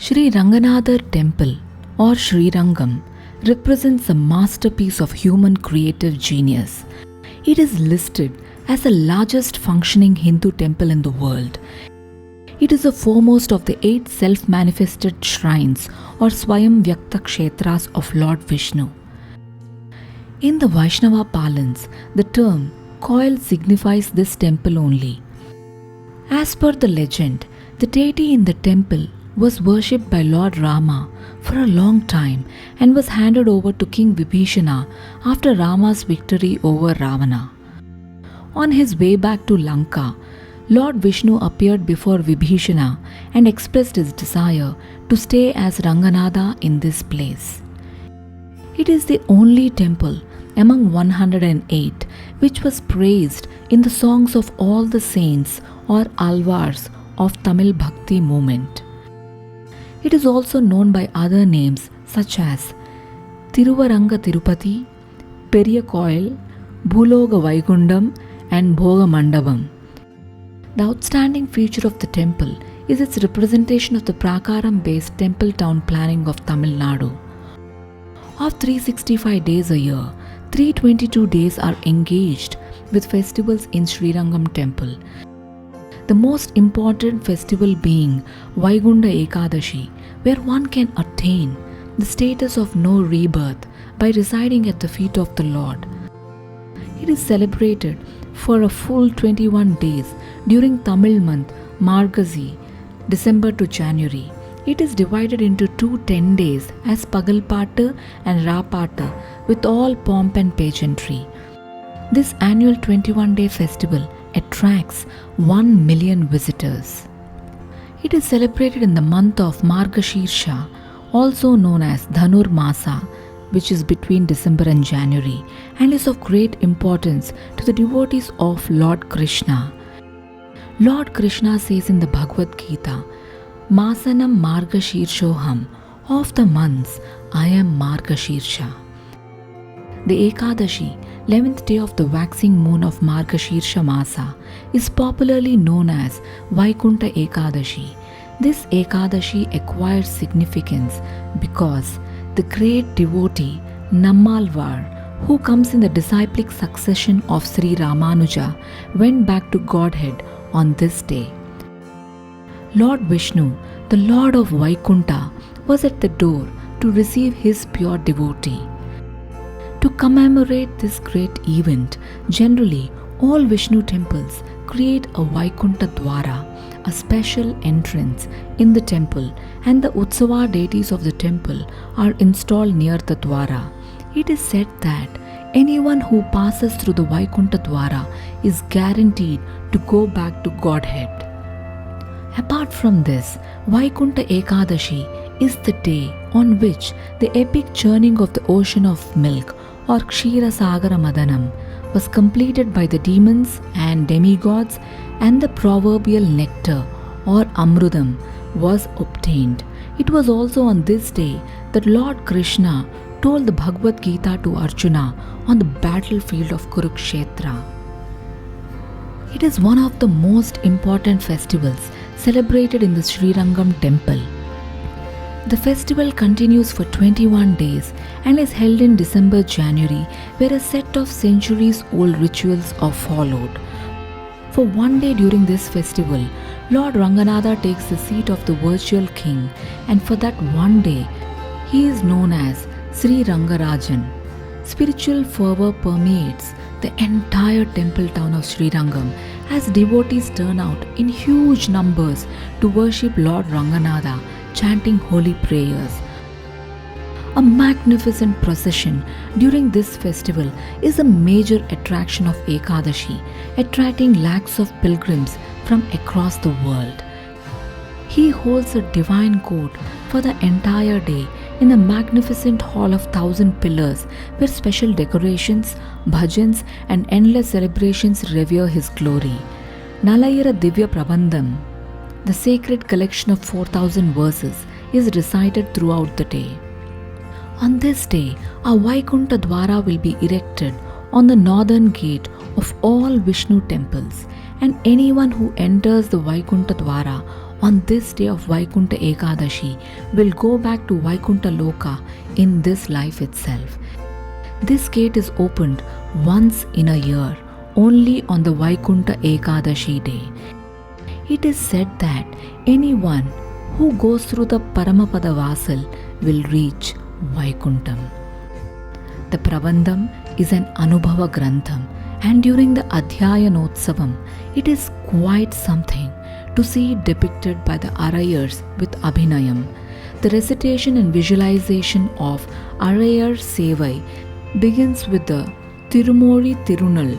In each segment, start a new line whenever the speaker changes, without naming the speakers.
Sri Ranganatha Temple or Srirangam represents a masterpiece of human creative genius. It is listed as the largest functioning Hindu temple in the world. It is the foremost of the 8 self-manifested shrines or Swayam Vyakta Kshetras of Lord Vishnu. In the Vaishnava parlance, the term coil signifies this temple only. As per the legend, the deity in the temple was worshipped by Lord Rama for a long time and was handed over to King Vibhishana after Rama's victory over Ravana. On his way back to Lanka, Lord Vishnu appeared before Vibhishana and expressed his desire to stay as Ranganatha in this place. It is the only temple among 108 which was praised in the songs of all the saints or alvars of Tamil Bhakti movement. It is also known by other names such as Tiruvaranga Tirupati, Periya Koil, Bhuloga Vaikundam and Bhoga Mandapam. The outstanding feature of the temple is its representation of the Prakaram-based temple town planning of Tamil Nadu. Of 365 days a year, 322 days are engaged with festivals in Srirangam temple. The most important festival being Vaikunta Ekadeshi, where one can attain the status of no rebirth by residing at the feet of the Lord. It is celebrated for a full 21 days during Tamil month Margazhi, December to January. It is divided into 2 10 days as Pagalpattu and Rapattu with all pomp and pageantry. This annual 21-day festival attracts 1 million visitors. It is celebrated in the month of Margashirsha, also known as Dhanur Masa, which is between December and January, and is of great importance to the devotees of Lord Krishna. Lord Krishna says in the Bhagavad Gita, Masanam Margashirshoham, of the months I am Margashirsha. The Ekadashi, 11th day of the waxing moon of Margashirsha Masa, is popularly known as Vaikunta Ekadeshi. This Ekadashi acquires significance because the great devotee Nammalvar, who comes in the disciplic succession of Sri Ramanuja, went back to Godhead on this day. Lord Vishnu, the Lord of Vaikunta, was at the door to receive his pure devotee. To commemorate this great event, generally all Vishnu temples create a Vaikunta Dwara, a special entrance in the temple, and the Utsava deities of the temple are installed near the Dwara. It is said that anyone who passes through the Vaikunta Dwara is guaranteed to go back to Godhead. Apart from this, Vaikunta Ekadashi is the day on which the epic churning of the ocean of milk or Kshira Sagara Madanam was completed by the demons and demigods, and the proverbial nectar or Amrudam was obtained. It was also on this day that Lord Krishna told the Bhagavad Gita to Arjuna on the battlefield of Kurukshetra. It is one of the most important festivals celebrated in the Srirangam temple. The festival continues for 21 days and is held in December-January, where a set of centuries-old rituals are followed. For one day during this festival, Lord Ranganatha takes the seat of the virtual king, and for that one day, he is known as Sri Rajan. Spiritual fervor permeates the entire temple town of Srirangam as devotees turn out in huge numbers to worship Lord Ranganatha, chanting holy prayers. A magnificent procession during this festival is a major attraction of Ekadashi, attracting lakhs of pilgrims from across the world. He holds a divine court for the entire day in a magnificent hall of 1,000 pillars where special decorations, bhajans and endless celebrations revere his glory. Nalayira Divya Prabandham, the sacred collection of 4,000 verses, is recited throughout the day. On this day, a Vaikunta Dwara will be erected on the northern gate of all Vishnu temples, and anyone who enters the Vaikunta Dwara on this day of Vaikunta Ekadeshi will go back to Vaikunta Loka in this life itself. This gate is opened once in a year, only on the Vaikunta Ekadeshi day. It is said that anyone who goes through the Padhooo will reach Vaikuntham. The Prabandham is an Anubhava Grantham, and during the Adhyayanotsavam, it is quite something to see it depicted by the Arayars with Abhinayam. The recitation and visualization of Arayar Sevai begins with the Tirumori Tirunal,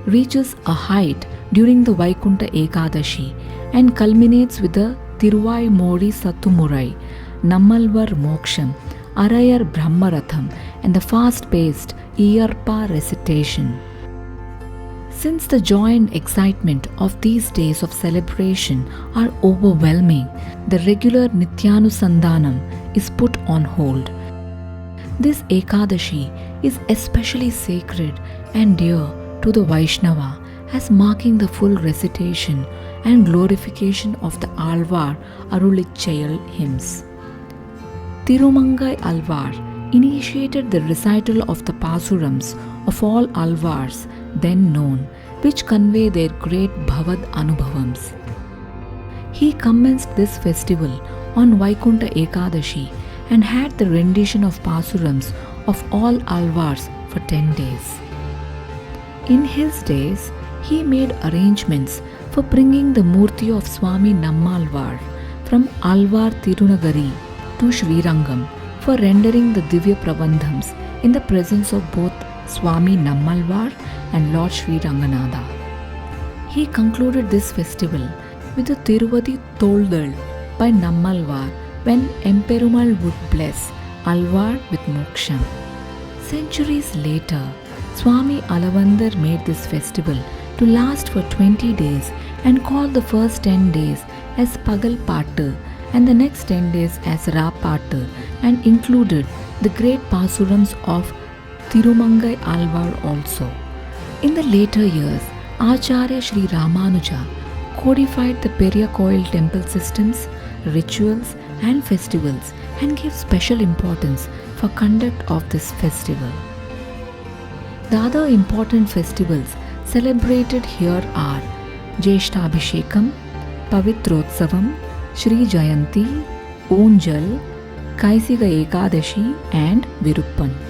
reaches a height during the Vaikunta Ekadashi, and culminates with the Tiruvai Mori Sattumurai, Nammalvar Moksham, Arayar Brahmaratham, and the fast-paced Iyarpa recitation. Since the joy and excitement of these days of celebration are overwhelming, the regular Nityanusandhanam is put on hold. This Ekadashi is especially sacred and dear to the Vaishnava as marking the full recitation and glorification of the Alvar Arulichayal hymns. Tirumangai Alvar initiated the recital of the Pasurams of all Alvars then known, which convey their great Bhavad Anubhavams. He commenced this festival on Vaikunta Ekadashi and had the rendition of Pasurams of all Alvars for 10 days. In his days, he made arrangements for bringing the Murti of Swami Nammalvar from Alvar Tirunagari to Srirangam for rendering the Divya Prabandhams in the presence of both Swami Nammalvar and Lord Sri Ranganatha. He concluded this festival with the Tiruvadi Tholdal by Nammalvar when Emperumal would bless Alvar with Moksham. Centuries later, Swami Alavandar made this festival to last for 20 days and called the first 10 days as Pagal Pattu and the next 10 days as Ra Pattu, and included the great Pasurams of Tirumangai Alvar also. In the later years, Acharya Shri Ramanuja codified the Periyakoil temple systems, rituals and festivals and gave special importance for conduct of this festival. The other important festivals celebrated here are Jeshtabhishekam, Pavitrotsavam, Shri Jayanti, Onjal, Kaisiga Ekadashi and Viruppan.